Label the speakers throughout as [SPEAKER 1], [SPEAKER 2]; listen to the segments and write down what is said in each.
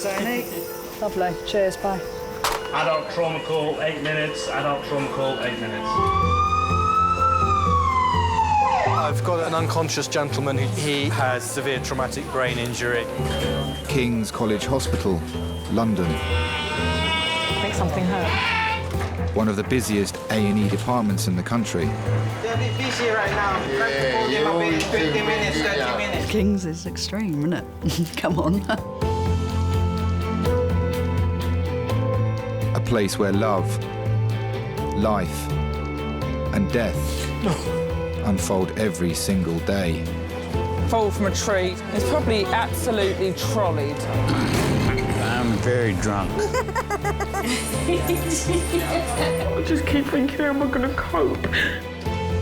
[SPEAKER 1] Tony. Lovely. Cheers, bye.
[SPEAKER 2] Adult trauma call, 8 minutes. Adult trauma call, 8 minutes.
[SPEAKER 3] I've got an unconscious gentleman he has severe traumatic brain injury.
[SPEAKER 4] King's College Hospital, London.
[SPEAKER 1] I think something hurt.
[SPEAKER 4] One of the busiest A&E departments in the country.
[SPEAKER 5] They're a bit busy right now. Yeah, 15 minutes, 30 minutes.
[SPEAKER 1] King's is extreme, isn't it? Come on.
[SPEAKER 4] A place where love, life, and death unfold every single day.
[SPEAKER 6] Fall from a tree. It's probably absolutely trolleyed.
[SPEAKER 7] I'm very drunk.
[SPEAKER 6] I just keep thinking, how am I going to cope?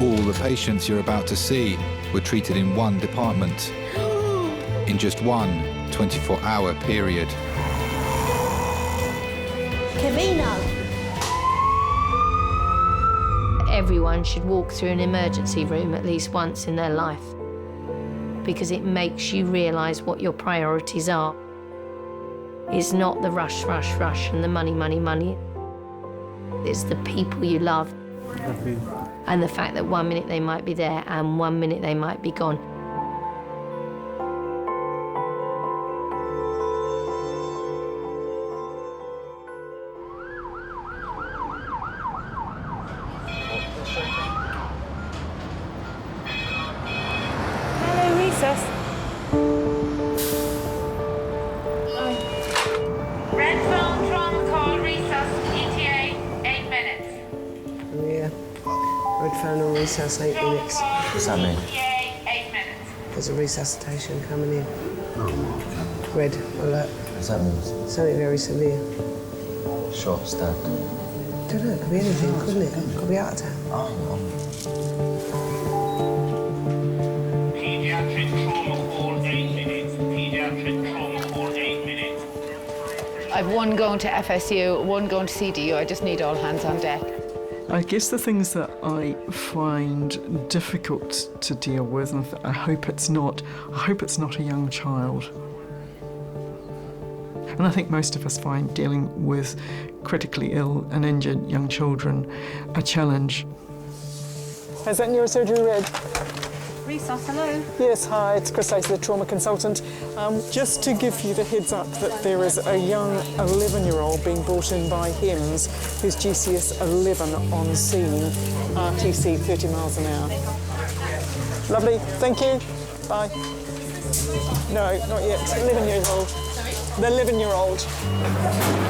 [SPEAKER 4] All the patients you're about to see were treated in one department, in just one 24-hour period.
[SPEAKER 8] Everyone should walk through an emergency room at least once in their life, because it makes you realise what your priorities are. It's not the rush, rush, rush and the money, money, money. It's the people you love and the fact that 1 minute they might be there and 1 minute they might be gone.
[SPEAKER 6] Hello, recess.
[SPEAKER 9] Red phone trauma call, resus, ETA, 8 minutes.
[SPEAKER 5] Yeah. Red phone on recess, 8 minutes.
[SPEAKER 7] What's that mean?
[SPEAKER 9] ETA, 8 minutes.
[SPEAKER 5] There's a resuscitation coming in. Red alert.
[SPEAKER 7] What's that mean?
[SPEAKER 5] Something very severe.
[SPEAKER 7] Shot, stabbed.
[SPEAKER 5] Don't know, it could be anything, couldn't it? Could be heart attack.
[SPEAKER 2] Pediatric trauma call, 8 minutes. Pediatric trauma call, 8 minutes.
[SPEAKER 6] I've one going to FSU, one going to CDU. I just need all hands on deck.
[SPEAKER 10] I guess the things that I find difficult to deal with, and I hope it's not a young child. And I think most of us find dealing with critically ill and injured young children a challenge.
[SPEAKER 6] Has that neurosurgery read?
[SPEAKER 1] Resus, hello.
[SPEAKER 6] Yes, hi, it's Chris Ace, the trauma consultant. Just to give you the heads up that there is a young 11-year-old being brought in by HIMS who's GCS 11 on scene, RTC 30 miles an hour. Lovely, thank you. Bye. No, not yet. 11 years old. The 11-year-old.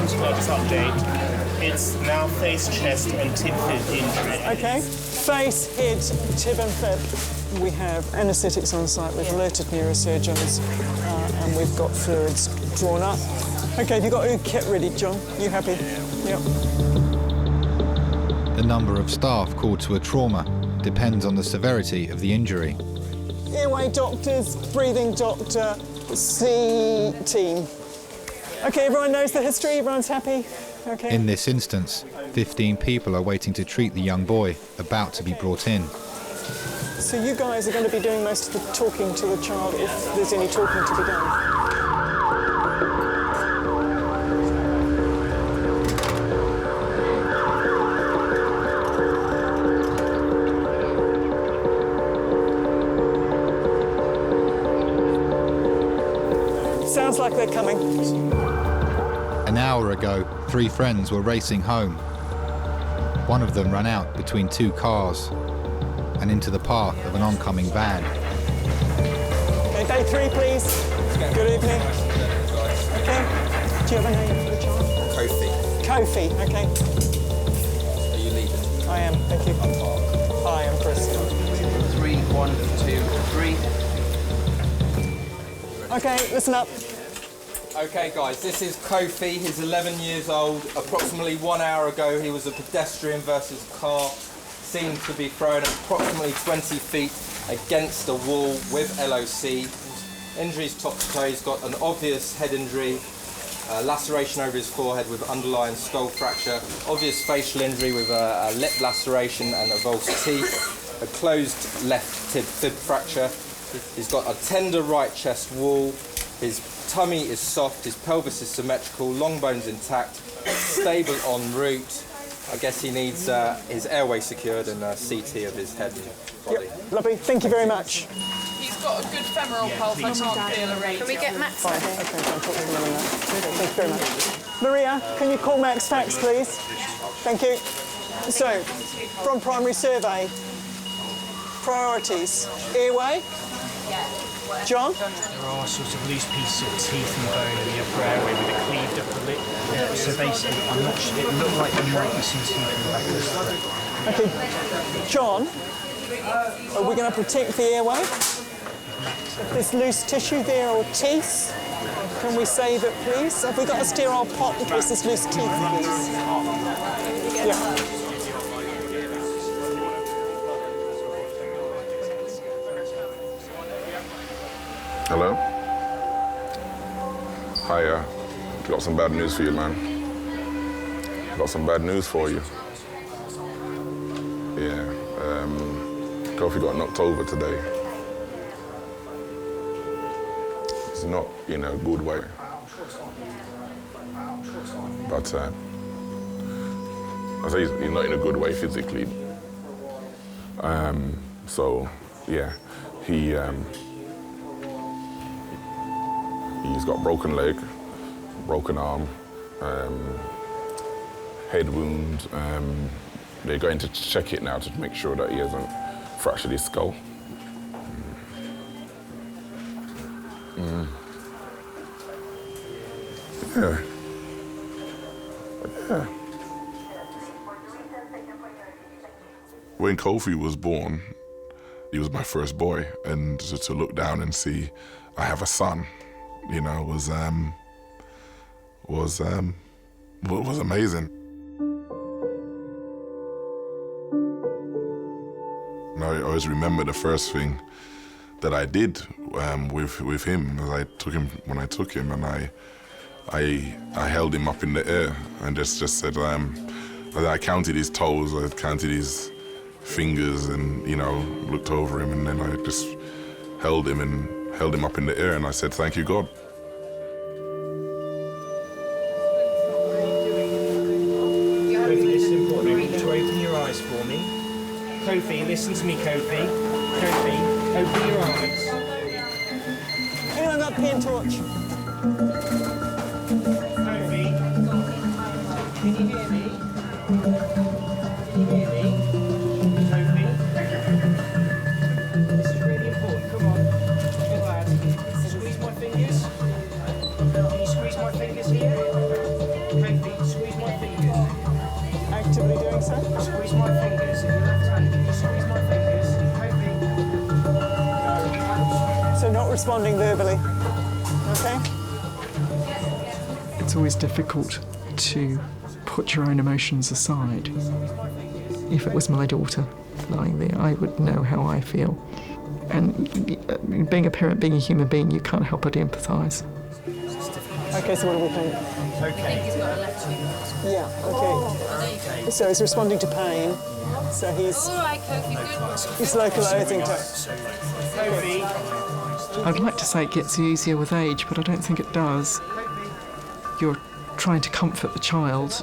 [SPEAKER 2] Just update. It's now face, chest, and tib fib injury.
[SPEAKER 6] Okay. Face, head, tib and fib. We have anaesthetics on site. We've alerted neurosurgeons and we've got fluids drawn up. OK, have you got your kit ready, John? You happy? Yep.
[SPEAKER 4] The number of staff called to a trauma depends on the severity of the injury.
[SPEAKER 6] Airway doctors, breathing doctor, C team. OK, everyone knows the history, everyone's happy? OK.
[SPEAKER 4] In this instance, 15 people are waiting to treat the young boy about to be brought in.
[SPEAKER 6] So you guys are going to be doing most of the talking to the child if there's any talking to be done? Sounds like they're coming.
[SPEAKER 4] An hour ago, 3 friends were racing home. One of them ran out between 2 cars and into the path of an oncoming van.
[SPEAKER 6] Okay, day 3, please. Good evening. Okay. Do you have a name for the child?
[SPEAKER 7] Kofi.
[SPEAKER 6] Kofi, okay.
[SPEAKER 7] Are you leaving?
[SPEAKER 6] I am, thank you. Hi, I'm Chris.
[SPEAKER 7] 3, 1, 2, 3.
[SPEAKER 6] Okay, listen up.
[SPEAKER 7] Okay, guys, this is Kofi. He's 11 years old. Approximately 1 hour ago, he was a pedestrian versus car, seen to be thrown approximately 20 feet against a wall with LOC. Injuries top to toe. He's got an obvious head injury, laceration over his forehead with underlying skull fracture, obvious facial injury with a lip laceration and avulsed teeth, a closed left tib fib fracture. He's got a tender right chest wall, His tummy is soft, his pelvis is symmetrical, long bones intact, stable en route. I guess he needs his airway secured and a CT of his head and body.
[SPEAKER 6] Yep. Lovely, thank you very much.
[SPEAKER 11] He's got a good femoral pulse, I can't feel a rate.
[SPEAKER 9] Can we get Max?
[SPEAKER 6] Fine, okay, I'll talk to them in a minute. Thank you very much. Maria, can you call Max Fax, please? Thank you. So, from primary survey, priorities, airway? John?
[SPEAKER 12] There are sort of loose pieces of teeth and bone in the upper airway with a cleaved upper lip. So basically, I'm not sure, it looked like there might be some teeth in the back of the throat.
[SPEAKER 6] Okay, John, are we going to protect the airway? If there's loose tissue there or teeth, can we save it, please? Have we got a sterile pot in case there's loose teeth, please? Yeah.
[SPEAKER 13] Hello? Hi, got some bad news for you, man. Got some bad news for you. Yeah, Kofi got knocked over today. It's not in a good way. But I say he's not in a good way physically. So, yeah, he's got broken leg, broken arm, head wound. They're going to check it now to make sure that he hasn't fractured his skull. Yeah. Yeah. When Kofi was born, he was my first boy, and to look down and see I have a son, you know, was amazing. And I always remember the first thing that I did with him, as I took him, and I held him up in the air and just said, I counted his toes, I counted his fingers, and looked over him, and then I just held him up in the air, and I said, "Thank you, God."
[SPEAKER 12] Kofi, this is important. I want you to open your eyes for me. Kofi, listen to me, Kofi. Kofi, open your eyes.
[SPEAKER 6] Anyone got pen torch?
[SPEAKER 12] Kofi, can you hear me? Can you hear me? Kofi, this is really important. Come on, good lad. Squeeze my fingers. Can you squeeze my fingers here? Kofi, squeeze my fingers.
[SPEAKER 6] Actively doing so?
[SPEAKER 12] Squeeze my fingers in your left hand. Can you squeeze my fingers? Kofi.
[SPEAKER 6] So not responding verbally. Okay?
[SPEAKER 10] It's always difficult to put your own emotions aside. If it was my daughter lying there, I would know how I feel. And being a parent, being a human being, you can't help but empathise.
[SPEAKER 6] Okay, so what do we think?
[SPEAKER 12] Okay.
[SPEAKER 9] He's got a left wing.
[SPEAKER 6] Yeah, okay. So he's responding to pain. So he's
[SPEAKER 9] All right, Kofi, good.
[SPEAKER 6] he's localising to.
[SPEAKER 12] Kofi.
[SPEAKER 10] I'd like to say it gets easier with age, but I don't think it does. You're trying to comfort the child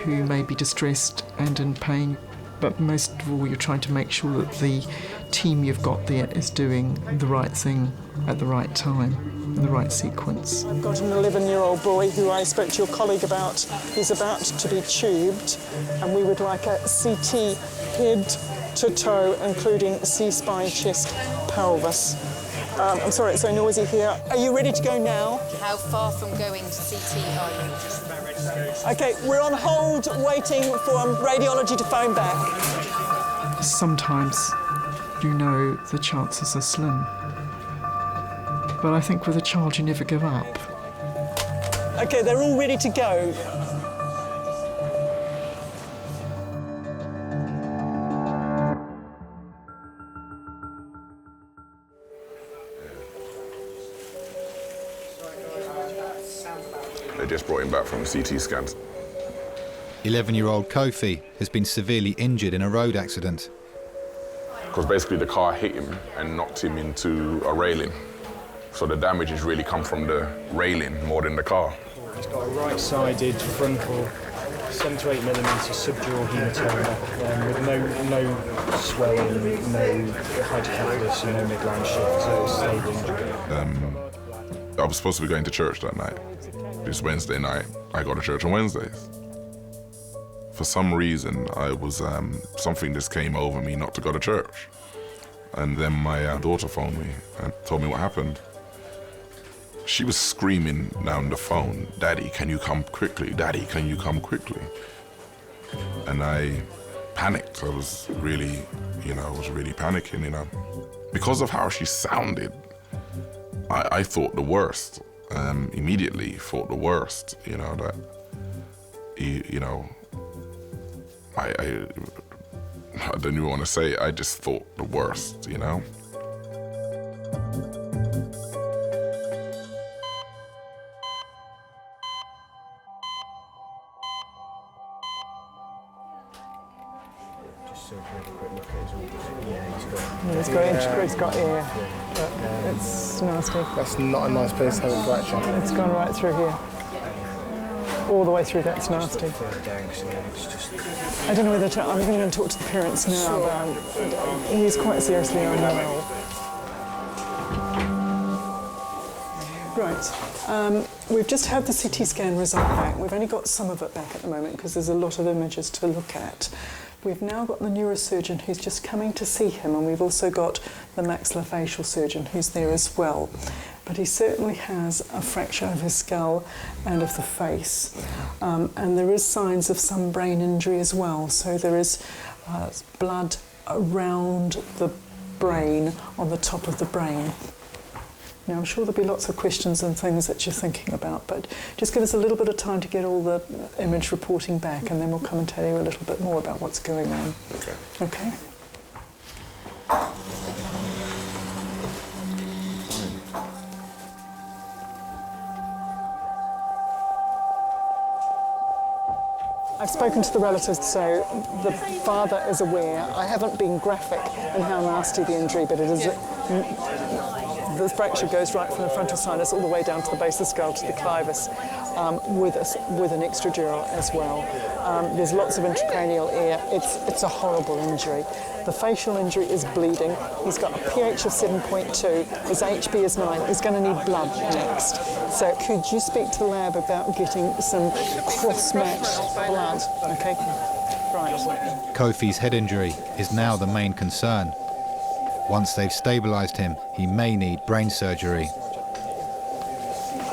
[SPEAKER 10] who may be distressed and in pain, but most of all you're trying to make sure that the team you've got there is doing the right thing at the right time, in the right sequence.
[SPEAKER 6] I've got an 11-year-old boy who I spoke to your colleague about. He's about to be tubed, and we would like a CT head to toe, including C-spine, chest, pelvis. I'm sorry, it's so noisy here. Are you ready to go now?
[SPEAKER 9] How far from going to CT are you?
[SPEAKER 6] Okay, we're on hold waiting for radiology to phone back.
[SPEAKER 10] Sometimes you know the chances are slim, but I think with a child you never give up.
[SPEAKER 6] Okay, they're all ready to go.
[SPEAKER 13] They just brought him back from the CT scans.
[SPEAKER 4] 11-year-old Kofi has been severely injured in a road accident.
[SPEAKER 13] Because basically the car hit him and knocked him into a railing. So the damage has really come from the railing more than the car.
[SPEAKER 12] He's got a right-sided frontal 7 to 8 millimetre subdural hematoma with no swelling, no hydrocephalus and no midline shift, so it's stable injury.
[SPEAKER 13] I was supposed to be going to church that night. This Wednesday night, I go to church on Wednesdays. For some reason, something just came over me not to go to church. And then my daughter phoned me and told me what happened. She was screaming down the phone, "Daddy, can you come quickly? Daddy, can you come quickly?" And I panicked. I was really panicking, Because of how she sounded, I thought the worst. Immediately thought the worst, that, I don't even want to say it, I just thought the worst,
[SPEAKER 6] He's got ear, but it's nasty.
[SPEAKER 2] That's not a nice place to have a fracture.
[SPEAKER 6] It's gone right through here. All the way through, that's nasty. I don't know whether I'm going to talk to the parents now, but he's quite seriously unwell. Right, we've just had the CT scan result back. We've only got some of it back at the moment because there's a lot of images to look at. We've now got the neurosurgeon who's just coming to see him, and we've also got the maxillofacial surgeon who's there as well. But he certainly has a fracture of his skull and of the face. And there is signs of some brain injury as well. So there is blood around the brain, on the top of the brain. Now, I'm sure there'll be lots of questions and things that you're thinking about, but just give us a little bit of time to get all the image reporting back, and then we'll come and tell you a little bit more about what's going on.
[SPEAKER 13] Okay.
[SPEAKER 6] Okay? I've spoken to the relatives, so the father is aware. I haven't been graphic in how nasty the injury, but it is. The fracture goes right from the frontal sinus all the way down to the base of the skull to the clivus, with an extradural as well. There's lots of intracranial air. It's a horrible injury. The facial injury is bleeding. He's got a pH of 7.2. His HB is 9. He's going to need blood next. So could you speak to the lab about getting some cross-matched blood? Okay. Right.
[SPEAKER 4] Kofi's head injury is now the main concern. Once they've stabilised him, he may need brain surgery.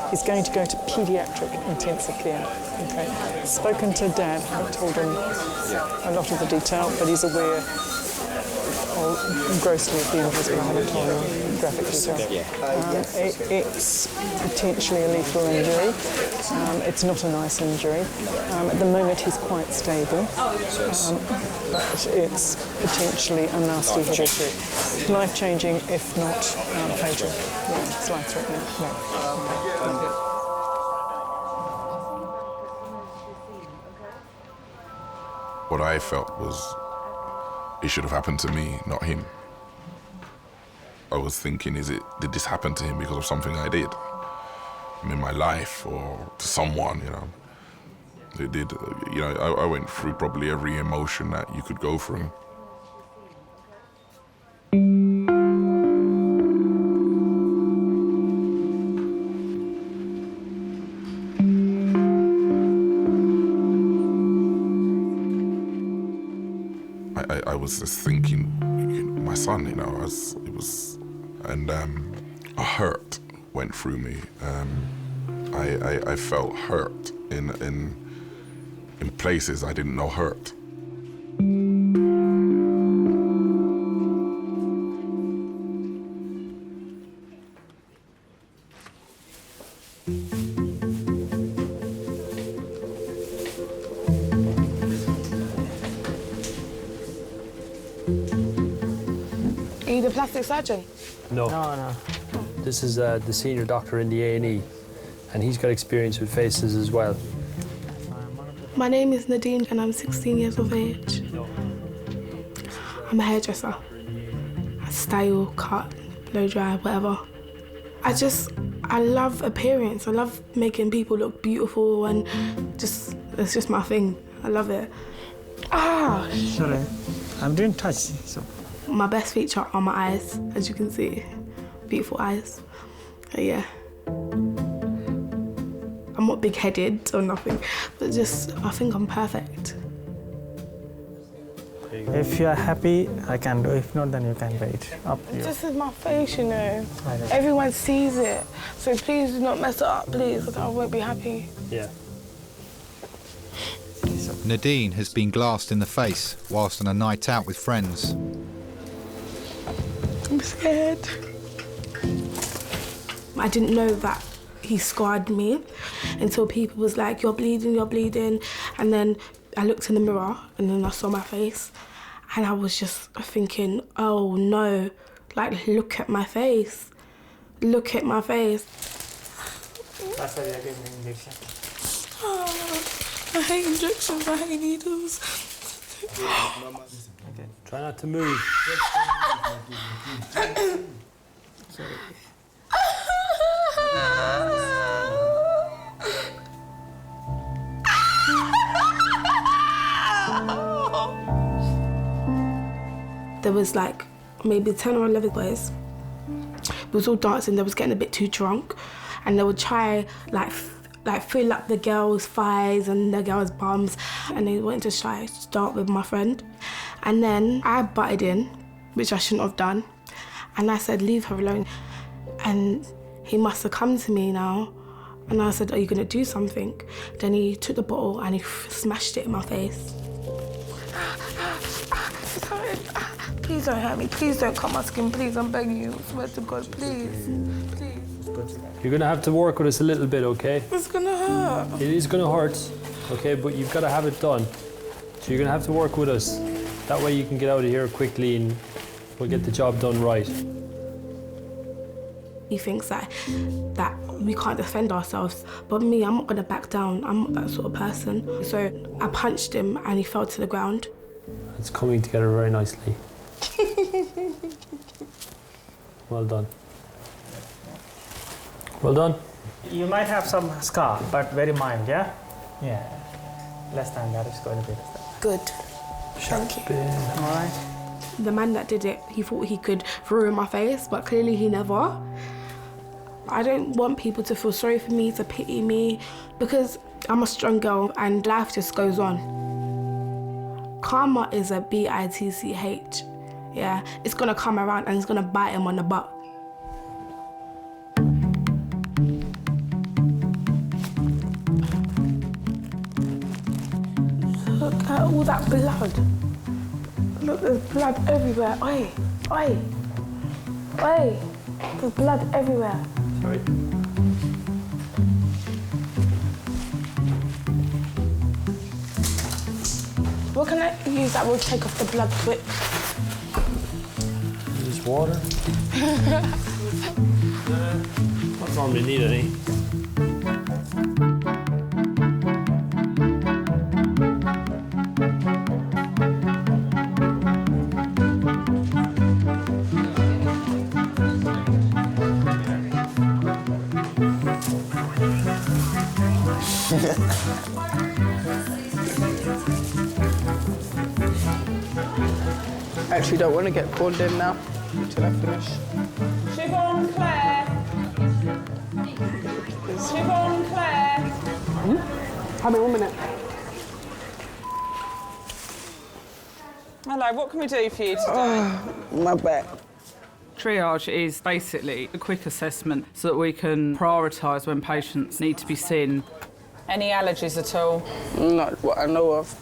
[SPEAKER 6] He's going to go to pediatric intensive care. Okay. Spoken to Dad, I've told him a lot of the detail, but he's aware grossly of the injuries, but I haven't told him graphic detail. It's potentially a lethal injury. It's not a nice injury. At the moment he's quite stable, but it's potentially a nasty head injury. Life-changing, if not fatal. Yeah, it's life-threatening. No.
[SPEAKER 13] What I felt was it should have happened to me, not him. I was thinking, did this happen to him because of something I did in my life or to someone, It did, I went through probably every emotion that you could go through. I was just thinking, my son, a hurt went through me. I felt hurt in places I didn't know hurt.
[SPEAKER 11] Are you the plastic surgeon?
[SPEAKER 14] No. No. This is the senior doctor in the A&E, and he's got experience with faces as well.
[SPEAKER 15] My name is Nadine, and I'm 16 years of age. I'm a hairdresser. I style, cut, blow dry, whatever. I love appearance. I love making people look beautiful and it's just my thing. I love it. Ah!
[SPEAKER 16] Sorry, I'm doing touch. So.
[SPEAKER 15] My best feature are my eyes, as you can see. Beautiful eyes. Yeah. I'm not big-headed or nothing, but I think I'm perfect.
[SPEAKER 16] If you're happy, I can do. If not, then you can wait. Up to you.
[SPEAKER 11] This is my face, you know. Everyone sees it. So please do not mess it up, please, because I won't be happy.
[SPEAKER 14] Yeah.
[SPEAKER 4] Nadine has been glassed in the face whilst on a night out with friends.
[SPEAKER 15] I'm scared. I didn't know that he scarred me until people was like, you're bleeding, you're bleeding. And then I looked in the mirror and then I saw my face and I was just thinking, oh no, like look at my face. Look at my face.
[SPEAKER 16] That's why you're getting injection.
[SPEAKER 15] Oh, I hate injections, I hate needles.
[SPEAKER 14] Okay. Try not to move.
[SPEAKER 16] Sorry.
[SPEAKER 15] There was like maybe 10 or 11 boys. We was all dancing, they was getting a bit too drunk and they would try like fill up the girls' thighs and the girls' bums and they wanted to try to start with my friend. And then I butted in, which I shouldn't have done, and I said, leave her alone. And he must have come to me now and I said, are you gonna do something? Then he took the bottle and he smashed it in my face. Please don't hurt me, please don't cut my skin, please, I'm begging you, I swear to God, please, please.
[SPEAKER 14] You're gonna have to work with us a little bit, okay?
[SPEAKER 15] It's gonna hurt.
[SPEAKER 14] It is gonna hurt, okay, but you've gotta have it done. So you're gonna have to work with us. That way you can get out of here quickly and we'll get the job done right.
[SPEAKER 15] He thinks that we can't defend ourselves, but me, I'm not gonna back down. I'm not that sort of person. So I punched him and he fell to the ground.
[SPEAKER 14] It's coming together very nicely. Well done. Well done.
[SPEAKER 16] You might have some scar, but very mild, yeah? Yeah. Less than that, it's going to be less than that.
[SPEAKER 15] Good. Thank you.
[SPEAKER 16] All right.
[SPEAKER 15] The man that did it, he thought he could ruin my face, but clearly he never. I don't want people to feel sorry for me, to pity me, because I'm a strong girl and life just goes on. Karma is a B-I-T-C-H. Yeah, it's gonna come around and it's gonna bite him on the butt. Look at all that blood. Look, there's blood everywhere. Oi, oi, oi. There's blood everywhere.
[SPEAKER 14] Sorry.
[SPEAKER 15] What can I use that will take off the blood quick?
[SPEAKER 14] Just water. Don't normally need any.
[SPEAKER 11] I actually don't want to get called in now until I finish.
[SPEAKER 17] Siobhan Claire. Siobhan Claire.
[SPEAKER 11] Have me 1 minute.
[SPEAKER 17] Hello, what can we do for you today?
[SPEAKER 11] My back.
[SPEAKER 17] Triage is basically a quick assessment so that we can prioritise when patients need to be seen. Any allergies at all?
[SPEAKER 11] Not what I know of.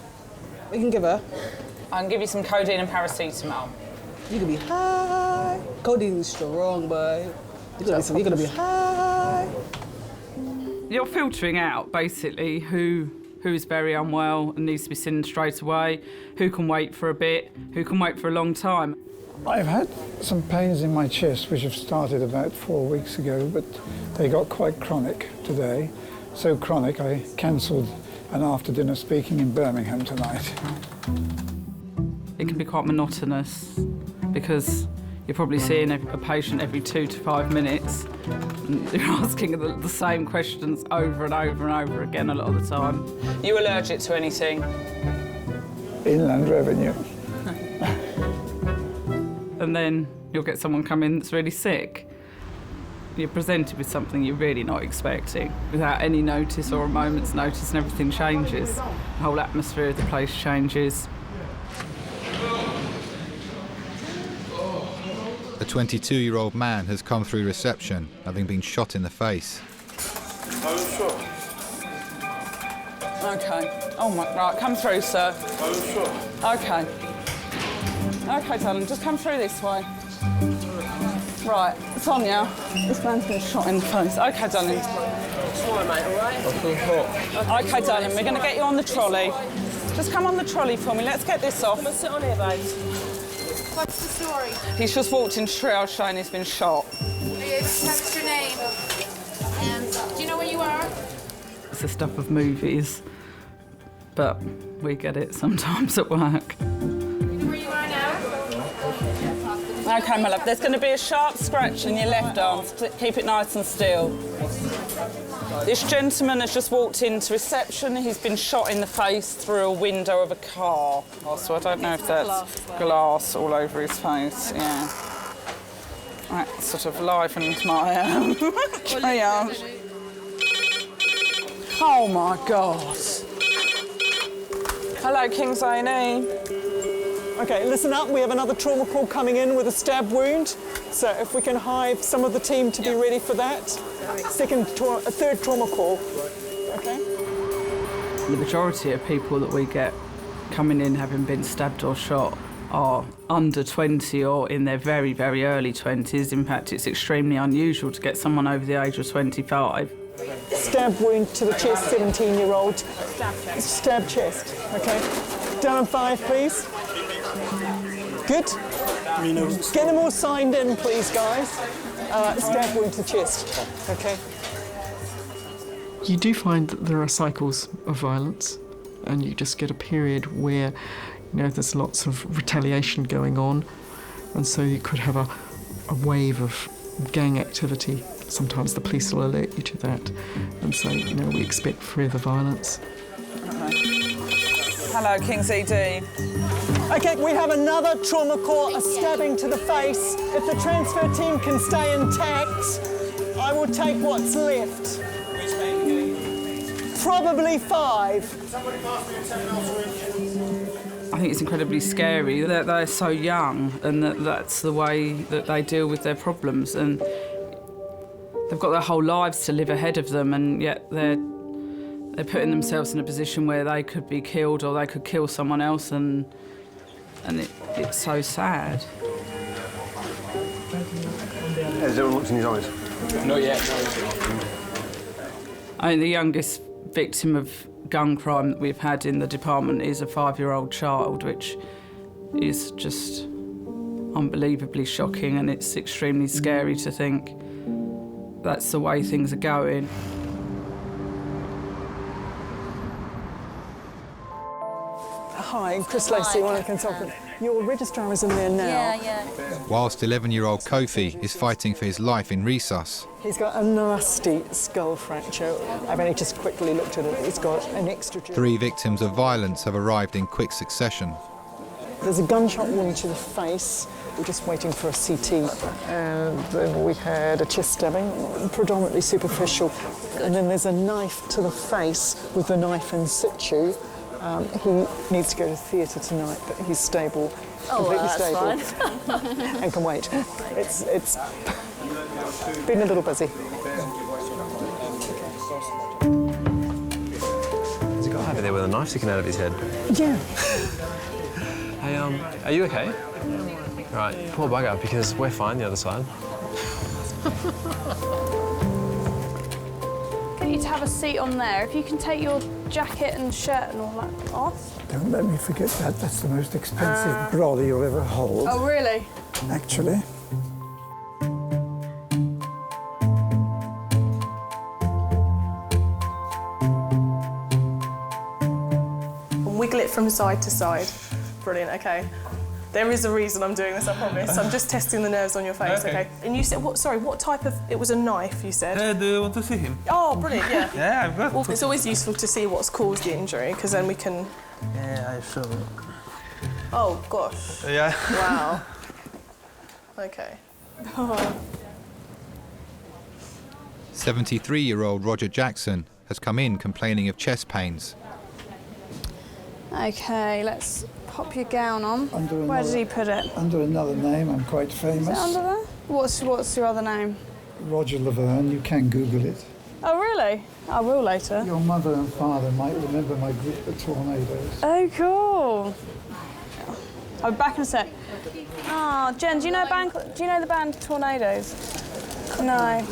[SPEAKER 11] We can give her.
[SPEAKER 17] I can give you some codeine and paracetamol.
[SPEAKER 11] You can be high. Codeine's strong, boy. You're gonna be high.
[SPEAKER 17] You're filtering out basically who is very unwell and needs to be seen straight away, who can wait for a bit, who can wait for a long time.
[SPEAKER 18] I've had some pains in my chest which have started about 4 weeks ago, but they got quite chronic today. So chronic I cancelled an after-dinner speaking in Birmingham tonight.
[SPEAKER 17] It can be quite monotonous because You're probably seeing a patient every 2 to 5 minutes. And you're asking the same questions over and over and over again a lot of the time.
[SPEAKER 1] You allergic to anything?
[SPEAKER 18] Inland revenue.
[SPEAKER 17] And then you'll get someone come in that's really sick. You're presented with something you're really not expecting. Without any notice or a moment's notice, and everything changes. The whole atmosphere of the place changes.
[SPEAKER 4] A 22-year-old man has come through reception, having been shot in the face.
[SPEAKER 17] OK. Oh, my... Right, come through, sir. OK. OK, darling, just come through this way. Right, Sonia, this man's been shot in the face. OK, darling.
[SPEAKER 5] Sorry, mate, all right?
[SPEAKER 17] OK, darling, we're going to get you on the trolley. Just come on the trolley for me. Let's get this off.
[SPEAKER 5] Come and sit on here, babe. What's the story?
[SPEAKER 17] He's just walked into triage saying he's been shot.
[SPEAKER 9] What's your name? And do you know where you are?
[SPEAKER 17] It's the stuff of movies, but we get it sometimes at work.
[SPEAKER 9] Where you are now?
[SPEAKER 17] OK, my love, there's going to be a sharp scratch in your left arm. Keep it nice and still. This gentleman has just walked into reception. He's been shot in the face through a window of a car. So I don't know if that's glass all over his face, yeah. That sort of livened my triage. Oh, my God. Hello, King's A&E.
[SPEAKER 6] OK, listen up. We have another trauma call coming in with a stab wound. So if we can hive some of the team to be ready for that. Third trauma call. OK?
[SPEAKER 17] The majority of people that we get coming in having been stabbed or shot are under 20 or in their very, very early 20s. In fact, it's extremely unusual to get someone over the age of 25.
[SPEAKER 6] Stab wound to the chest, 17-year-old. Stab chest. OK. Down on 5, please. Good. Get them all signed in, please, guys. Stab wound to the chest. OK.
[SPEAKER 10] You do find that there are cycles of violence, and you just get a period where, there's lots of retaliation going on, and so you could have a wave of gang activity. Sometimes the police will alert you to that and say, we expect further violence.
[SPEAKER 17] Hello, King's ED.
[SPEAKER 6] OK, we have another trauma call, a stabbing to the face. If the transfer team can stay intact, I will take what's left. Probably 5.
[SPEAKER 17] I think it's incredibly scary that they're so young and that's the way that they deal with their problems, and they've got their whole lives to live ahead of them, and yet they're putting themselves in a position where they could be killed or they could kill someone else, and it's so sad.
[SPEAKER 19] Has everyone looked in his eyes?
[SPEAKER 14] Not yet.
[SPEAKER 17] I mean, the youngest victim of gun crime that we've had in the department is a 5-year-old child, which is just unbelievably shocking, and it's extremely scary to think that's the way things are going.
[SPEAKER 6] Hi, Chris Lacey, one of the consultants. Your registrar is in there now.
[SPEAKER 9] Yeah.
[SPEAKER 4] Whilst 11-year-old Kofi is fighting for his life in resus.
[SPEAKER 6] He's got a nasty skull fracture. I've only just quickly looked at it. He's got an extra...
[SPEAKER 4] 3 victims of violence have arrived in quick succession.
[SPEAKER 6] There's a gunshot wound to the face. We're just waiting for a CT. And then we had a chest stabbing, predominantly superficial. And then there's a knife to the face with the knife in situ. He needs to go to theatre tonight, but he's stable, completely stable. Fine. And can wait. It's been a little busy.
[SPEAKER 19] There's a guy over there with a knife sticking out of his head.
[SPEAKER 6] Yeah.
[SPEAKER 19] Hey, are you okay? Right, poor bugger, because we're fine the other side.
[SPEAKER 11] Get you to have a seat on there. If you can take your jacket and shirt and all that off.
[SPEAKER 18] Don't let me forget that. That's the most expensive brolly you'll ever hold.
[SPEAKER 11] Oh, really?
[SPEAKER 18] Actually.
[SPEAKER 11] And wiggle it from side to side. Brilliant, OK. There is a reason I'm doing this, I promise. I'm just testing the nerves on your face, okay? And you said, what type of... It was a knife, you said?
[SPEAKER 20] Do you want to see him?
[SPEAKER 11] Oh, brilliant, yeah.
[SPEAKER 20] Yeah, I've got...
[SPEAKER 11] Well, it's always useful to see what's caused the injury, because then we can...
[SPEAKER 20] Yeah, I saw it.
[SPEAKER 11] Oh, gosh.
[SPEAKER 20] Yeah.
[SPEAKER 11] Wow. Okay.
[SPEAKER 4] 73-year-old Roger Jackson has come in complaining of chest pains.
[SPEAKER 21] Okay, let's pop your gown on. Where did he put it?
[SPEAKER 18] Under another name, I'm quite famous.
[SPEAKER 21] Is it under there? What's your other name?
[SPEAKER 18] Roger LaVerne, you can Google it.
[SPEAKER 21] Oh, really? I will later.
[SPEAKER 18] Your mother and father might remember my group, the Tornadoes.
[SPEAKER 21] Oh, cool. I'll be back in a sec. Oh, Jen, do you know the band Tornadoes? No.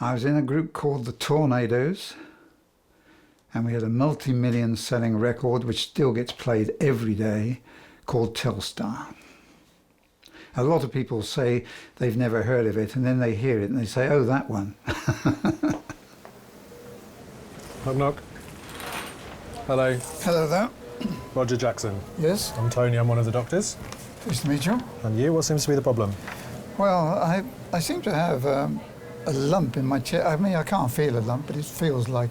[SPEAKER 18] I was in a group called the Tornadoes, and we had a multi-million selling record which still gets played every day called Telstar. A lot of people say they've never heard of it, and then they hear it and they say, oh, that one.
[SPEAKER 22] Knock, knock. Hello.
[SPEAKER 18] Hello there.
[SPEAKER 22] Roger Jackson.
[SPEAKER 18] Yes?
[SPEAKER 22] I'm Tony, I'm one of the doctors.
[SPEAKER 18] Nice to meet you.
[SPEAKER 22] And you, what seems to be the problem?
[SPEAKER 18] Well, I seem to have a lump in my chest. I mean, I can't feel a lump, but it feels like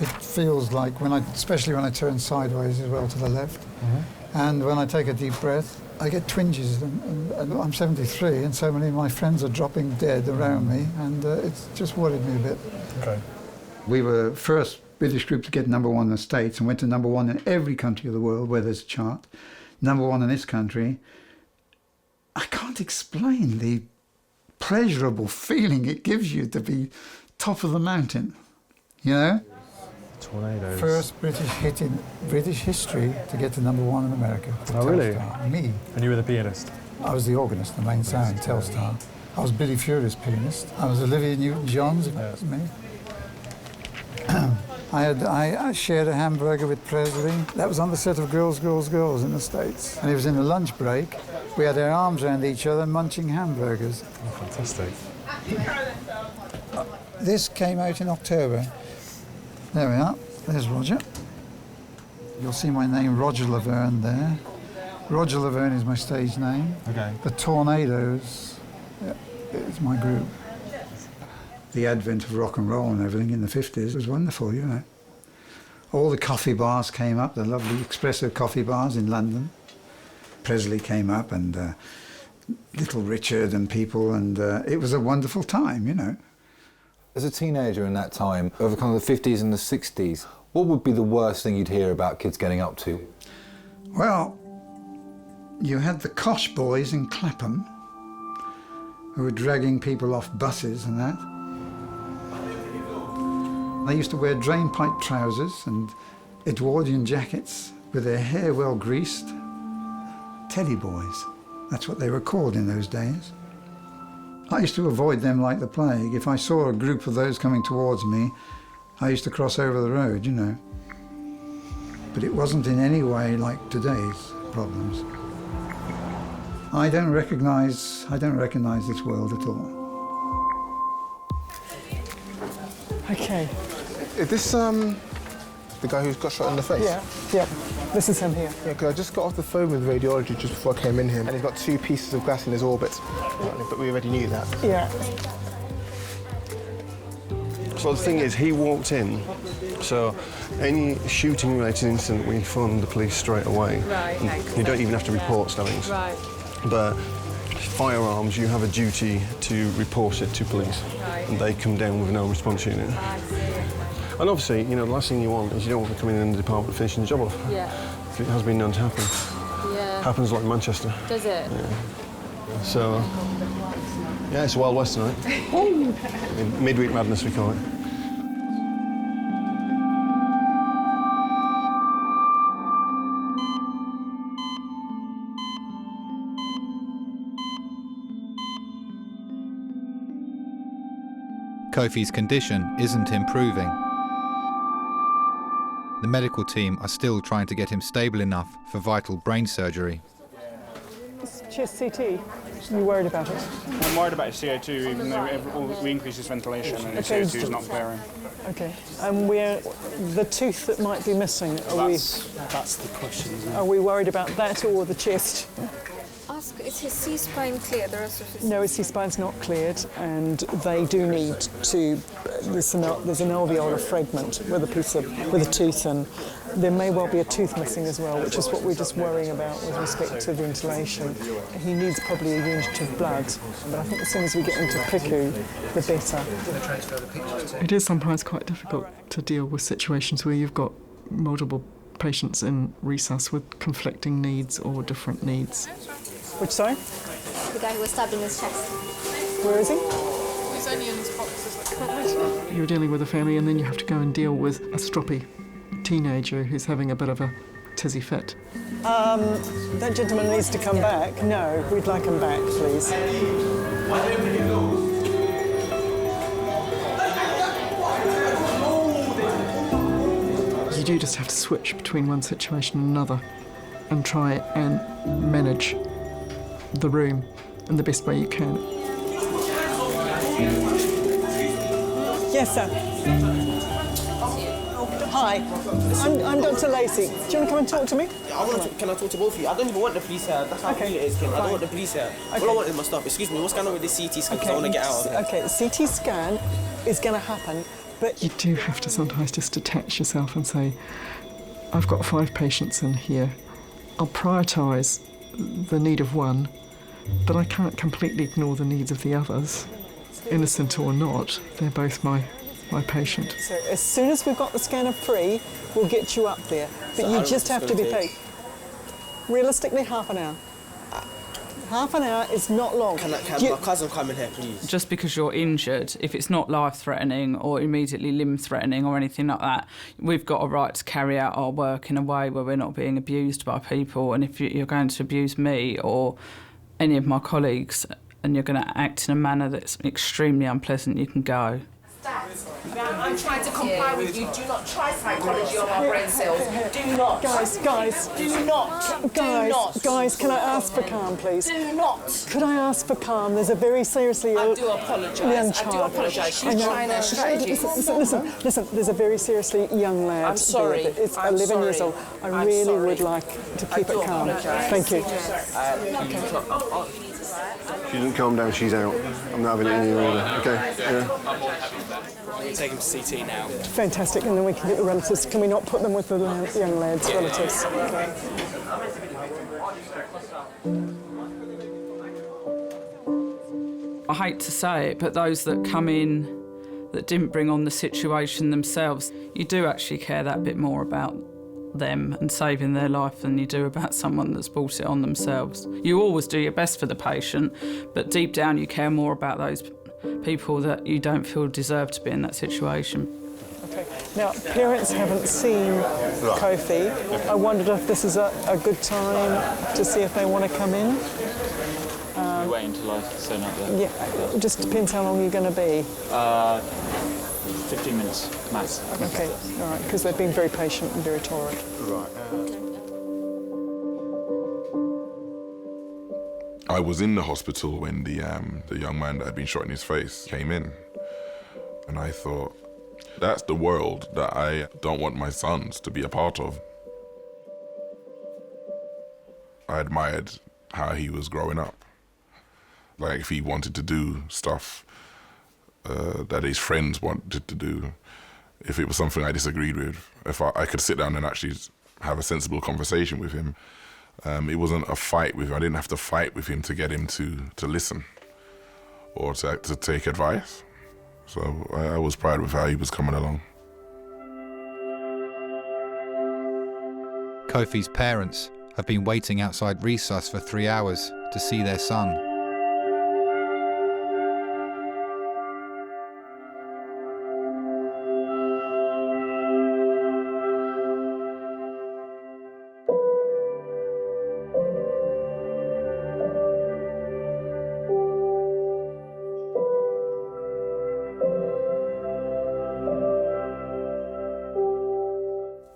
[SPEAKER 18] especially when I turn sideways as well to the left. And when I take a deep breath, I get twinges. And I'm 73, and so many of my friends are dropping dead around me, and it's just worried me a bit.
[SPEAKER 22] Okay.
[SPEAKER 18] We were first British group to get #1 in the States and went to #1 in every country of the world where there's a chart. #1 in this country. I can't explain the pleasurable feeling it gives you to be top of the mountain, you know?
[SPEAKER 22] Tornadoes.
[SPEAKER 18] First British hit in British history to get to #1 in America.
[SPEAKER 22] Oh, really?
[SPEAKER 18] Telstar. Me.
[SPEAKER 22] And you were the pianist?
[SPEAKER 18] I was the organist, the main sound, Telstar. I was Billy Furier's pianist. I was Olivia Newton-John's, that was me. I shared a hamburger with Presley. That was on the set of Girls, Girls, Girls in the States. And it was in a lunch break. We had our arms around each other munching hamburgers.
[SPEAKER 22] Oh, fantastic.
[SPEAKER 18] This came out in October. There we are. There's Roger. You'll see my name, Roger LaVerne, there. Roger LaVerne is my stage name.
[SPEAKER 22] Okay.
[SPEAKER 18] The Tornadoes is my group. The advent of rock and roll and everything in the 50s was wonderful, you know. All the coffee bars came up, the lovely espresso coffee bars in London. Presley came up, and Little Richard and people, and it was a wonderful time, you know.
[SPEAKER 23] As a teenager in that time, over kind of the 50s and the 60s, what would be the worst thing you'd hear about kids getting up to?
[SPEAKER 18] Well, you had the Kosh boys in Clapham, who were dragging people off buses and that. They used to wear drainpipe trousers and Edwardian jackets with their hair well greased. Teddy boys, that's what they were called in those days. I used to avoid them like the plague. If I saw a group of those coming towards me, I used to cross over the road, you know. But it wasn't in any way like today's problems. I don't recognize this world at all.
[SPEAKER 6] Okay.
[SPEAKER 24] Is this the guy who's got shot in the face?
[SPEAKER 6] Yeah. This is him here.
[SPEAKER 24] Yeah, because I just got off the phone with radiology just before I came in here, and he's got 2 pieces of glass in his orbit. But we already knew that.
[SPEAKER 6] Yeah.
[SPEAKER 25] So the thing is, he walked in, so any shooting-related incident, we phone the police straight away.
[SPEAKER 26] Right, okay.
[SPEAKER 25] You don't even have to report stabbings.
[SPEAKER 26] Right.
[SPEAKER 25] But firearms, you have a duty to report it to police.
[SPEAKER 26] Right.
[SPEAKER 25] And they come down with no response unit.
[SPEAKER 26] I see.
[SPEAKER 25] And obviously, you know, the last thing you want is you don't want to come in the department finishing the job off.
[SPEAKER 26] Yeah.
[SPEAKER 25] It has been known to happen.
[SPEAKER 26] Yeah.
[SPEAKER 25] Happens like Manchester.
[SPEAKER 26] Does it?
[SPEAKER 25] Yeah. So, yeah, it's Wild West tonight. Midweek madness, we call it.
[SPEAKER 4] Kofi's condition isn't improving. The medical team are still trying to get him stable enough for vital brain surgery.
[SPEAKER 6] It's chest CT. You worried about it?
[SPEAKER 2] I'm worried about his CO2, even though we increase his ventilation and his CO2 is not clearing.
[SPEAKER 6] Okay. And the tooth that might be missing,
[SPEAKER 2] That's the question, isn't it?
[SPEAKER 6] are we worried about that or the chest?
[SPEAKER 3] Ask, is his C-spine clear, the rest of his...
[SPEAKER 6] No, his C-spine's not cleared, and they do need to... There's an alveolar fragment with a tooth, and there may well be a tooth missing as well, which is what we're just worrying about with respect to ventilation. He needs probably a unit of blood, but I think as soon as we get into PICU, the better.
[SPEAKER 10] It is sometimes quite difficult to deal with situations where you've got multiple patients in resus with conflicting needs or different needs.
[SPEAKER 6] Which, sorry?
[SPEAKER 3] The guy who was stabbed in his chest.
[SPEAKER 6] Where is he?
[SPEAKER 3] He's only in his boxes.
[SPEAKER 10] You're dealing with a family and then you have to go and deal with a stroppy teenager who's having a bit of a tizzy fit.
[SPEAKER 6] That gentleman needs to come back. No, we'd like him back, please.
[SPEAKER 10] You do just have to switch between one situation and another and try and manage the room in the best way you can.
[SPEAKER 6] Yes, sir. Hi, I'm Dr. Lacey. Do you want to come and talk to me?
[SPEAKER 7] Can I talk to both of you? I don't even want the police here. That's how cute it is, Kim. I don't want the police here. All I want is my stuff. Excuse me, what's going on with this CT scan? I want to get out of here.
[SPEAKER 6] Okay, the CT scan is going to happen, but...
[SPEAKER 10] You do have to sometimes just detach yourself and say, I've got 5 patients in here. I'll prioritise the need of one, but I can't completely ignore the needs of the others. Innocent or not, they're both my patient.
[SPEAKER 6] So as soon as we've got the scanner free, we'll get you up there. But so you just have to be paid. Realistically, half an hour. Half an hour is not long.
[SPEAKER 7] Can my cousin come in here, please?
[SPEAKER 17] Just because you're injured, if it's not life-threatening or immediately limb-threatening or anything like that, we've got a right to carry out our work in a way where we're not being abused by people. And if you're going to abuse me or any of my colleagues and you're going to act in a manner that's extremely unpleasant, you can go.
[SPEAKER 8] I'm trying to comply with you. Do not try psychology on our brain cells. Do not.
[SPEAKER 6] Guys.
[SPEAKER 8] Do not.
[SPEAKER 6] Guys, can I ask for calm, please?
[SPEAKER 8] Do not.
[SPEAKER 6] Could I ask for calm? There's a very seriously ill
[SPEAKER 8] I do apologise.
[SPEAKER 6] young child.
[SPEAKER 8] I do apologise. She's trying her strategy.
[SPEAKER 6] Listen, there's a very seriously young lad.
[SPEAKER 8] I'm sorry.
[SPEAKER 6] It's
[SPEAKER 8] I'm
[SPEAKER 6] 11
[SPEAKER 8] sorry.
[SPEAKER 6] years old. I really would like to keep it calm. Thank you.
[SPEAKER 25] She doesn't calm down, she's out. I'm not having it in here either. Okay? Yeah.
[SPEAKER 7] Take him to CT now.
[SPEAKER 6] Fantastic, and then we can get the relatives. Can we not put them with the young lad's relatives?
[SPEAKER 17] I hate to say it, but those that come in that didn't bring on the situation themselves, you do actually care that bit more about them and saving their life than you do about someone that's brought it on themselves. You always do your best for the patient, but deep down you care more about those people that you don't feel deserve to be in that situation.
[SPEAKER 6] Okay. Now, parents haven't seen Kofi. I wondered if this is a good time to see if they want to come in.
[SPEAKER 1] You wait until I turn up there?
[SPEAKER 6] Yeah, it just depends how long you're going to be.
[SPEAKER 1] 15 minutes, max.
[SPEAKER 6] Okay, all right, because they've been very patient and very tolerant.
[SPEAKER 25] Right.
[SPEAKER 13] I was in the hospital when the young man that had been shot in his face came in. And I thought, that's the world that I don't want my sons to be a part of. I admired how he was growing up. Like, if he wanted to do stuff that his friends wanted to do, if it was something I disagreed with, if I could sit down and actually have a sensible conversation with him. It wasn't a fight with him. I didn't have to fight with him to get him to listen or to take advice. So I was proud of how he was coming along.
[SPEAKER 4] Kofi's parents have been waiting outside resus for 3 hours to see their son.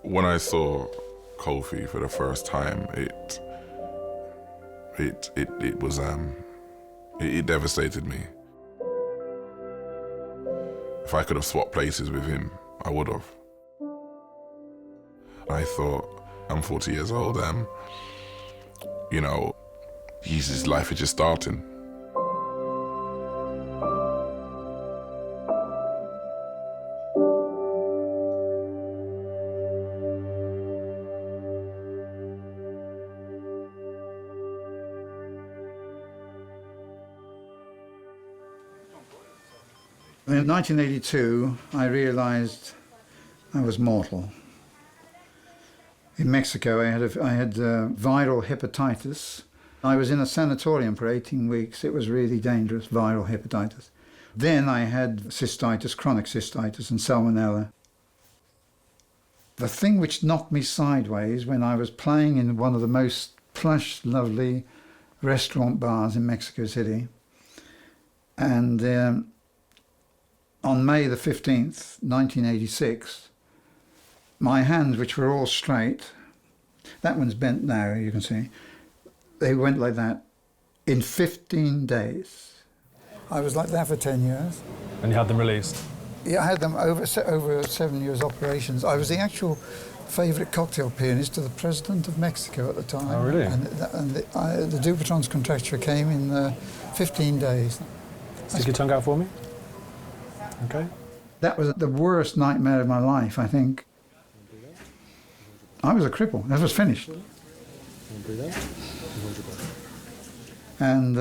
[SPEAKER 13] When I saw Kofi for the first time, it was It devastated me. If I could have swapped places with him, I would have. I thought, I'm 40 years old, you know, his life is just starting.
[SPEAKER 18] In 1982, I realized I was mortal. In Mexico, I had viral hepatitis. I was in a sanatorium for 18 weeks. It was really dangerous, viral hepatitis. Then I had cystitis, chronic cystitis, and salmonella. The thing which knocked me sideways when I was playing in one of the most plush, lovely restaurant bars in Mexico City, and on May the 15th, 1986, my hands, which were all straight, that one's bent now, you can see, they went like that in 15 days. I was like that for 10 years.
[SPEAKER 22] And you had them released?
[SPEAKER 18] Yeah, I had them over 7 years operations. I was the actual favourite cocktail pianist of the President of Mexico at the time.
[SPEAKER 22] Oh, really?
[SPEAKER 18] And the Dupuytren's contracture came in 15 days.
[SPEAKER 22] Stick your tongue out for me. Okay.
[SPEAKER 18] That was the worst nightmare of my life, I think. I was a cripple. That was finished. And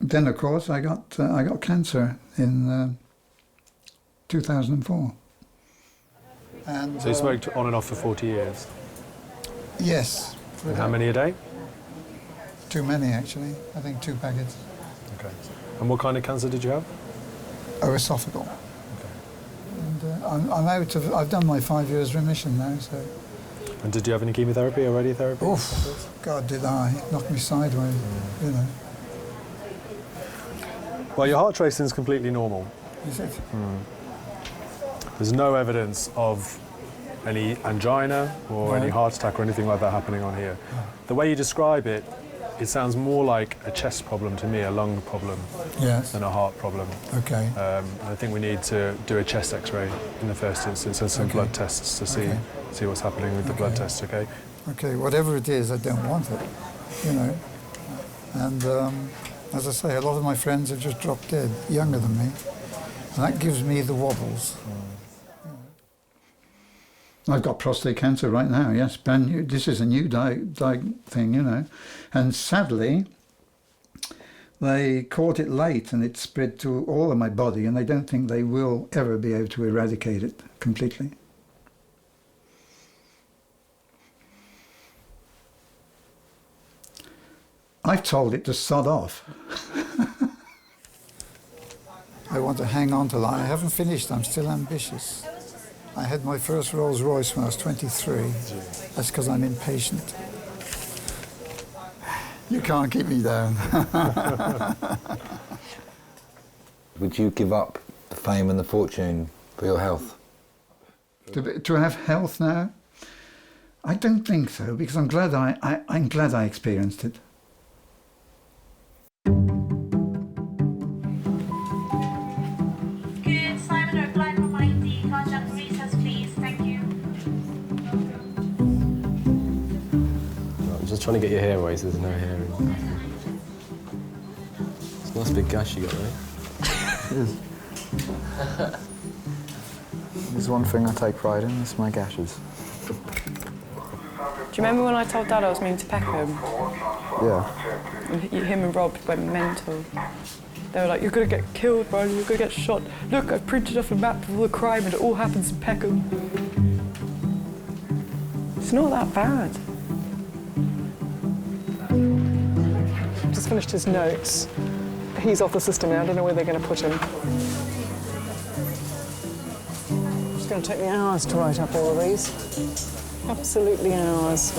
[SPEAKER 18] then, of course, I got cancer in 2004. And,
[SPEAKER 22] so you smoked on and off for 40 years?
[SPEAKER 18] Yes.
[SPEAKER 22] And how many a day?
[SPEAKER 18] Too many, actually. I think 2 packets.
[SPEAKER 22] Okay. And what kind of cancer did you have?
[SPEAKER 18] Esophageal.
[SPEAKER 22] Okay.
[SPEAKER 18] And I'm out of. I've done my 5 years remission now. So.
[SPEAKER 22] And did you have any chemotherapy or radiotherapy?
[SPEAKER 18] Oof! God, did I? Knocked me sideways. You know.
[SPEAKER 22] Well, your heart racing is completely normal.
[SPEAKER 18] Is it?
[SPEAKER 22] There's no evidence of any angina or any heart attack or anything like that happening on here. The way you describe it, it sounds more like a chest problem to me, a lung problem, than a heart problem.
[SPEAKER 18] Okay.
[SPEAKER 22] I think we need to do a chest X-ray in the first instance and some blood tests to see what's happening with the blood tests. Okay.
[SPEAKER 18] Okay. Whatever it is, I don't want it. You know. And as I say, a lot of my friends have just dropped dead, younger than me, and that gives me the wobbles. I've got prostate cancer right now, yes, brand new. This is a new thing, you know. And sadly, they caught it late and it spread to all of my body, and they don't think they will ever be able to eradicate it completely. I've told it to sod off. I want to hang on to that. I haven't finished, I'm still ambitious. I had my first Rolls Royce when I was 23. That's because I'm impatient. You can't keep me down.
[SPEAKER 23] Would you give up the fame and the fortune for your health?
[SPEAKER 18] To have health now? I don't think so, because I'm glad I experienced it.
[SPEAKER 9] Good, Simon, reply from ID. Contact recess, please. Thank you.
[SPEAKER 19] I'm just trying to get your hair away so there's no hair in. It's a nice big gash you got, right?
[SPEAKER 5] It is. There's one thing I take pride in, it's my gashes.
[SPEAKER 21] Do you remember when I told Dad I was moving to Peckham?
[SPEAKER 5] Yeah.
[SPEAKER 21] And him and Rob went mental. They were like, you're going to get killed, Brian, you're going to get shot. Look, I printed off a map of all the crime and it all happens in Peckham. It's not that bad.
[SPEAKER 6] Just finished his notes. He's off the system now, I don't know where they're going to put him. It's going to take me hours to write up all of these. Absolutely hours.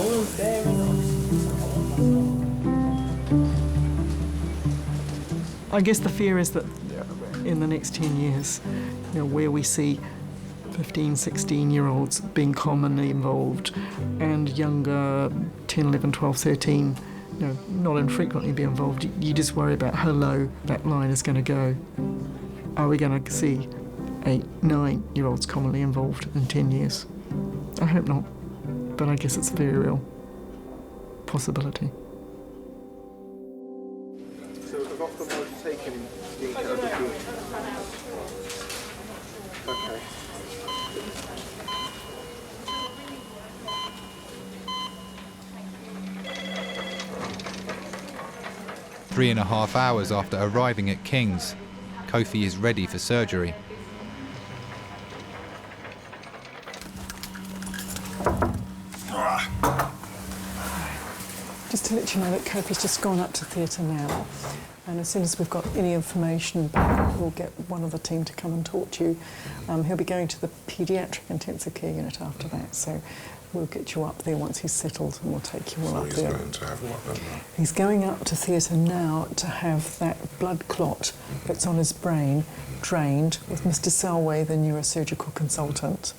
[SPEAKER 10] I guess the fear is that in the next 10 years, you know, where we see 15, 16-year-olds being commonly involved and younger 10, 11, 12, 13 not infrequently be involved. You just worry about how low that line is going to go. Are we going to see 8, 9-year-olds commonly involved in 10 years? I hope not, but I guess it's a very real possibility.
[SPEAKER 24] So I've got the more taken detail of the group. Okay.
[SPEAKER 4] Three and a half hours after arriving at King's, Kofi is ready for surgery.
[SPEAKER 6] Just to let you know that Kofi's just gone up to theatre now, and as soon as we've got any information back, we'll get one of the team to come and talk to you. He'll be going to the pediatric intensive care unit after that, so we'll get you up there once he's settled, and we'll take you all up there.
[SPEAKER 13] Going to have what then?
[SPEAKER 6] He's going up to theatre now to have that blood clot that's on his brain drained with Mr. Selway, the neurosurgical consultant.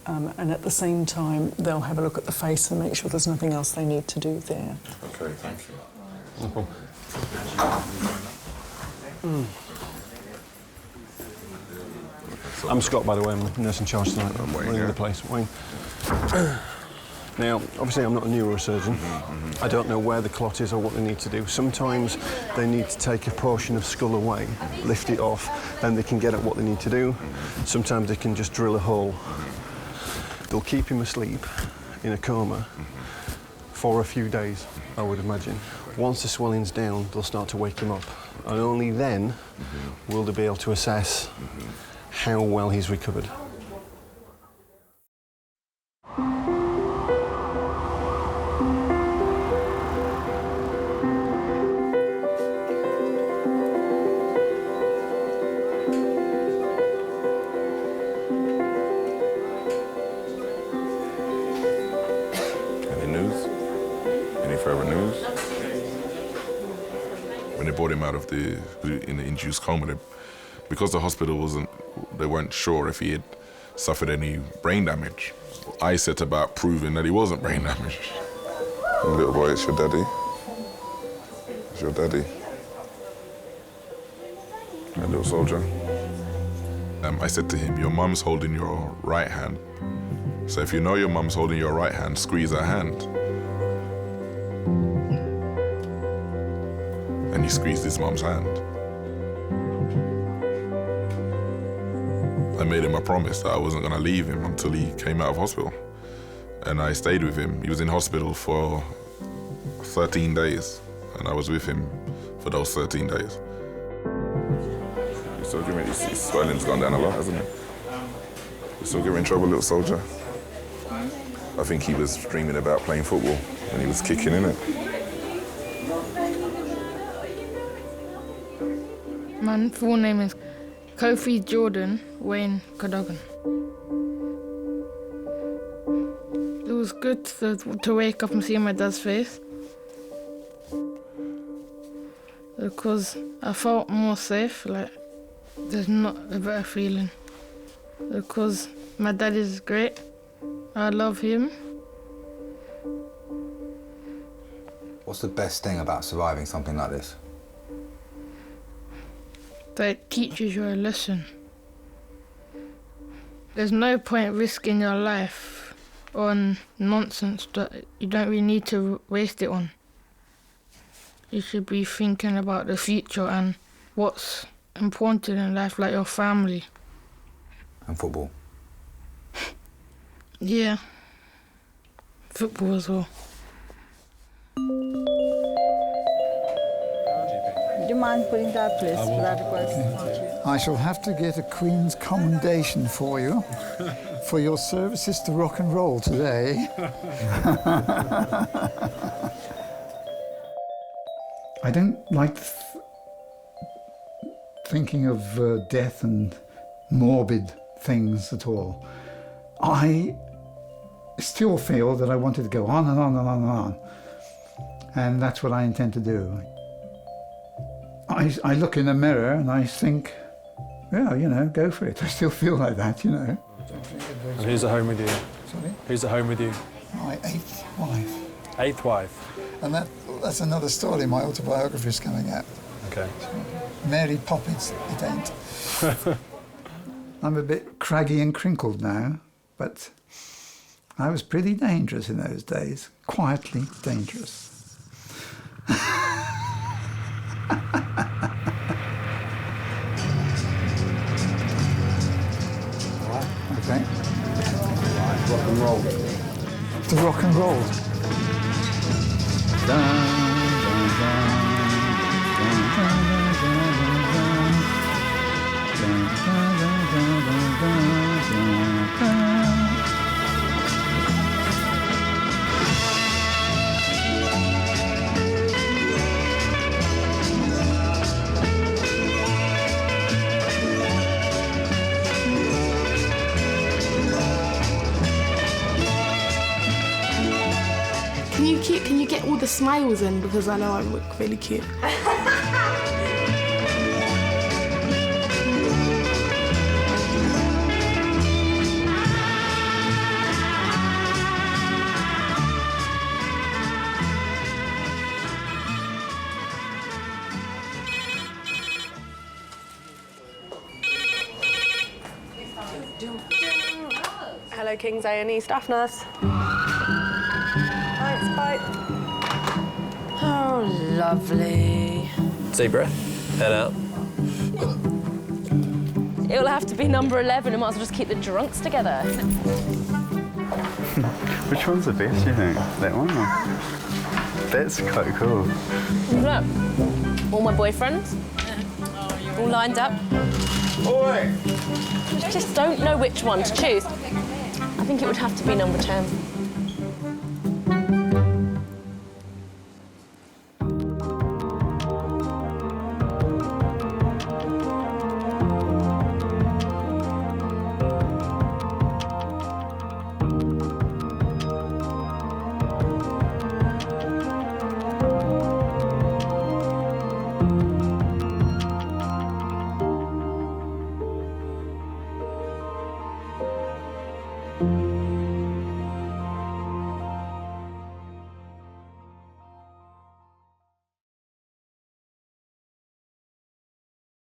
[SPEAKER 6] And at the same time, they'll have a look at the face and make sure there's nothing else they need to do there.
[SPEAKER 13] Okay, thank you.
[SPEAKER 25] No problem. I'm Scott, by the way. I'm the nurse in charge tonight. I'm running the place. Wayne. Now, obviously, I'm not a neurosurgeon. I don't know where the clot is or what they need to do. Sometimes they need to take a portion of skull away, lift it off, then they can get at what they need to do. Sometimes they can just drill a hole. They'll keep him asleep in a coma for a few days, I would imagine. Once the swelling's down, they'll start to wake him up. And only then will they be able to assess how well he's recovered.
[SPEAKER 13] In the induced coma, because the hospital they weren't sure if he had suffered any brain damage. I set about proving that he wasn't brain damaged. Little boy, it's your daddy. It's your daddy. A little soldier. I said to him, your mum's holding your right hand. So if you know your mum's holding your right hand, squeeze her hand. And he squeezed his mum's hand. I made him a promise that I wasn't going to leave him until he came out of hospital. And I stayed with him. He was in hospital for 13 days, and I was with him for those 13 days. You're still giving his swelling's gone down a lot, hasn't it? You're still giving trouble, little soldier. I think he was dreaming about playing football, and he was kicking in it.
[SPEAKER 12] My full name is Kofi Jordan Wayne Cadogan. It was good to wake up and see my dad's face, because I felt more safe, like there's not a better feeling, because my dad is great, I love him.
[SPEAKER 23] What's the best thing about surviving something like this?
[SPEAKER 12] That it teaches you a lesson. There's no point risking your life on nonsense that you don't really need to waste it on. You should be thinking about the future and what's important in life, like your family.
[SPEAKER 23] And football?
[SPEAKER 12] Yeah. Football as well.
[SPEAKER 14] Do you mind putting that, please?
[SPEAKER 18] I shall have to get a Queen's commendation for you for your services to rock and roll today. I don't like thinking of death and morbid things at all. I still feel that I wanted to go on and on and on and on. And that's what I intend to do. I look in the mirror and I think, yeah, you know, go for it. I still feel like that, you know.
[SPEAKER 22] And who's at home with you?
[SPEAKER 18] Sorry?
[SPEAKER 22] Who's at home with you?
[SPEAKER 18] My 8th wife.
[SPEAKER 22] 8th wife?
[SPEAKER 18] And that that's another story. My autobiography is coming out.
[SPEAKER 22] Okay.
[SPEAKER 18] Mary Poppins, it ain't. I'm a bit craggy and crinkled now, but I was pretty dangerous in those days. Quietly dangerous. Okay.
[SPEAKER 2] Right, rock and roll.
[SPEAKER 18] To rock and roll.
[SPEAKER 11] Can you get all the smiles in, because I know I look really cute.
[SPEAKER 21] Hello, King's A&E staff nurse. Thanks, bye.
[SPEAKER 8] Oh, lovely.
[SPEAKER 19] Deep breath, head out.
[SPEAKER 15] It'll have to be number 11. I might as well just keep the drunks together.
[SPEAKER 2] Which one's the best, you think? That one? Or? That's quite cool.
[SPEAKER 15] Look, all my boyfriends, all lined up.
[SPEAKER 2] Oi!
[SPEAKER 15] Just don't know which one to choose. I think it would have to be number 10.